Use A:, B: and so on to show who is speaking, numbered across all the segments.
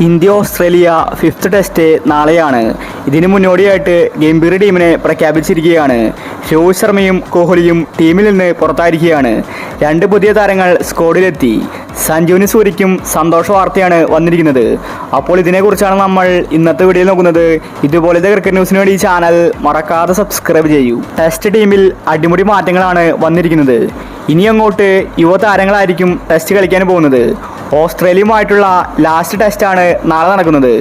A: India Australia fifth test നാളെയാണ്. ഇതിനു മുന്നോടിയായിട്ട് ഗംഭീർ ടീമിനെ പ്രഖ്യാപിച്ചിരിക്കുകയാണ്. രോഹിത് ശർമ്മയും കോഹ്ലിയും ടീമിൽ നിന്ന് പുറത്തായിരിക്കുകയാണ്. രണ്ട് പുതിയ താരങ്ങൾ സ്ക്വാഡിലെത്തി. സഞ്ജുവിന് സൂര്യയ്ക്കും സന്തോഷ വാർത്തയാണ് വന്നിരിക്കുന്നത്. അപ്പോൾ ഇതിനെക്കുറിച്ചാണ് നമ്മൾ ഇന്നത്തെ വീഡിയോയിൽ നോക്കുന്നത്. ഇതുപോലത്തെ ക്രിക്കറ്റ് ന്യൂസിന് വേണ്ടി ഈ ചാനൽ മറക്കാതെ സബ്സ്ക്രൈബ് ചെയ്യൂ. ടെസ്റ്റ് ടീമിൽ അടിമുടി മാറ്റങ്ങളാണ് വന്നിരിക്കുന്നത്. ഇനി അങ്ങോട്ട് യുവതാരങ്ങളായിരിക്കും ടെസ്റ്റ് കളിക്കാൻ പോകുന്നത്. ഓസ്ട്രേലിയയുമായിട്ടുള്ള ലാസ്റ്റ് ടെസ്റ്റാണ് നാളെ നടക്കുന്നത്.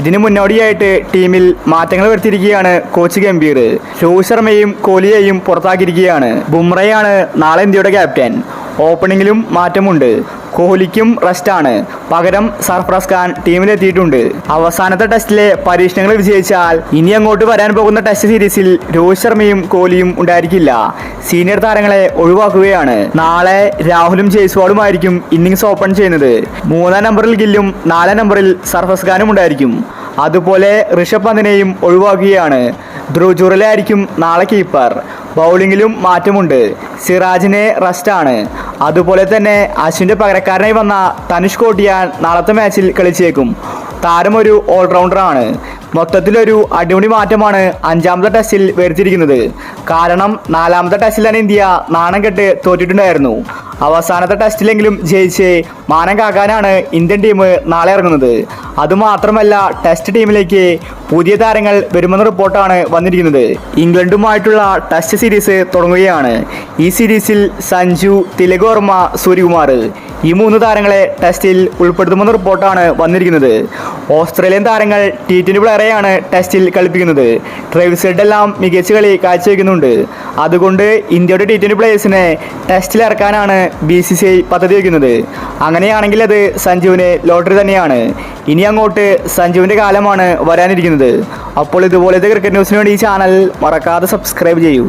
A: ഇതിന് മുന്നോടിയായിട്ട് ടീമിൽ മാറ്റങ്ങൾ വരുത്തിയിരിക്കുകയാണ് കോച്ച് ഗംഭീർ. രോഹിത് ശർമ്മയും കോഹ്ലിയെയും പുറത്താക്കിയിരിക്കുകയാണ്. ബുംറയാണ് നാളെ ഇന്ത്യയുടെ ക്യാപ്റ്റൻ. ഓപ്പണിങ്ങിലും മാറ്റമുണ്ട്. കോഹ്ലിക്കും റെസ്റ്റാണ്. പകരം സർഫറാസ് ഖാൻ ടീമിലെത്തിയിട്ടുണ്ട്. അവസാനത്തെ ടെസ്റ്റിലെ പരീക്ഷണങ്ങൾ വിജയിച്ചാൽ ഇനി അങ്ങോട്ട് വരാൻ പോകുന്ന ടെസ്റ്റ് സീരീസിൽ രോഹിത് ശർമ്മയും കോഹ്ലിയും ഉണ്ടായിരിക്കില്ല. സീനിയർ താരങ്ങളെ ഒഴിവാക്കുകയാണ്. നാളെ രാഹുലും ജയ്സ്വാളുമായിരിക്കും ഇന്നിംഗ്സ് ഓപ്പൺ ചെയ്യുന്നത്. 3-ാം നമ്പറിൽ ഗില്ലും 4-ാം നമ്പറിൽ സർഫറാസ് ഖാനും ഉണ്ടായിരിക്കും. അതുപോലെ ഋഷഭ് പന്തിനെയും ഒഴിവാക്കുകയാണ്. ധ്രുവ് ജുറലായിരിക്കും നാളെ കീപ്പർ. ബൗളിങ്ങിലും മാറ്റമുണ്ട്. സിറാജിന് റെസ്റ്റാണ്. അതുപോലെ തന്നെ അശ്വിൻ്റെ പകരക്കാരനായി വന്ന തനുഷ് കോട്ടിയാൻ നാളത്തെ മാച്ചിൽ കളിച്ചേക്കും. താരം ഒരു ഓൾറൗണ്ടറാണ്. മൊത്തത്തിലൊരു അടിമുടി മാറ്റമാണ് 5-ാമത്തെ ടെസ്റ്റിൽ വരുത്തിയിരിക്കുന്നത്. കാരണം 4-ാമത്തെ ടെസ്റ്റിൽ തന്നെ ഇന്ത്യ നാണം കെട്ട് തോറ്റിട്ടുണ്ടായിരുന്നു. അവസാനത്തെ ടെസ്റ്റിലെങ്കിലും ജയിച്ച് മാനം കാക്കാനാണ് ഇന്ത്യൻ ടീം നാളെ ഇറങ്ങുന്നത്. അതുമാത്രമല്ല, ടെസ്റ്റ് ടീമിലേക്ക് പുതിയ താരങ്ങൾ വരുമെന്ന റിപ്പോർട്ടാണ് വന്നിരിക്കുന്നത്. ഇംഗ്ലണ്ടുമായിട്ടുള്ള ടെസ്റ്റ് സീരീസ് തുടങ്ങുകയാണ്. ഈ സീരീസിൽ സഞ്ജു, തിലക് വർമ്മ, സൂര്യകുമാർ ഈ 3 താരങ്ങളെ ടെസ്റ്റിൽ ഉൾപ്പെടുത്തുമെന്ന റിപ്പോർട്ടാണ് വന്നിരിക്കുന്നത്. ഓസ്ട്രേലിയൻ താരങ്ങൾ T20 പ്ലെയറെയാണ് ടെസ്റ്റിൽ കളിപ്പിക്കുന്നത്. ട്രേവിസ് ഹെഡ് എല്ലാം മികച്ച കളി കാഴ്ചവെക്കുന്നുണ്ട്. അതുകൊണ്ട് ഇന്ത്യയുടെ T20 പ്ലേയേഴ്സിനെ ടെസ്റ്റിൽ ഇറക്കാനാണ് BCCI പദ്ധതി വയ്ക്കുന്നത്. അങ്ങനെയാണെങ്കിൽ അത് സഞ്ജുവിന് ലോട്ടറി തന്നെയാണ്. ഇനി അങ്ങോട്ട് സഞ്ജുവിൻ്റെ കാലമാണ് വരാനിരിക്കുന്നത്. അപ്പോൾ ഇതുപോലത്തെ ക്രിക്കറ്റ് ന്യൂസിന് വേണ്ടി ഈ ചാനൽ മറക്കാതെ സബ്സ്ക്രൈബ് ചെയ്യൂ.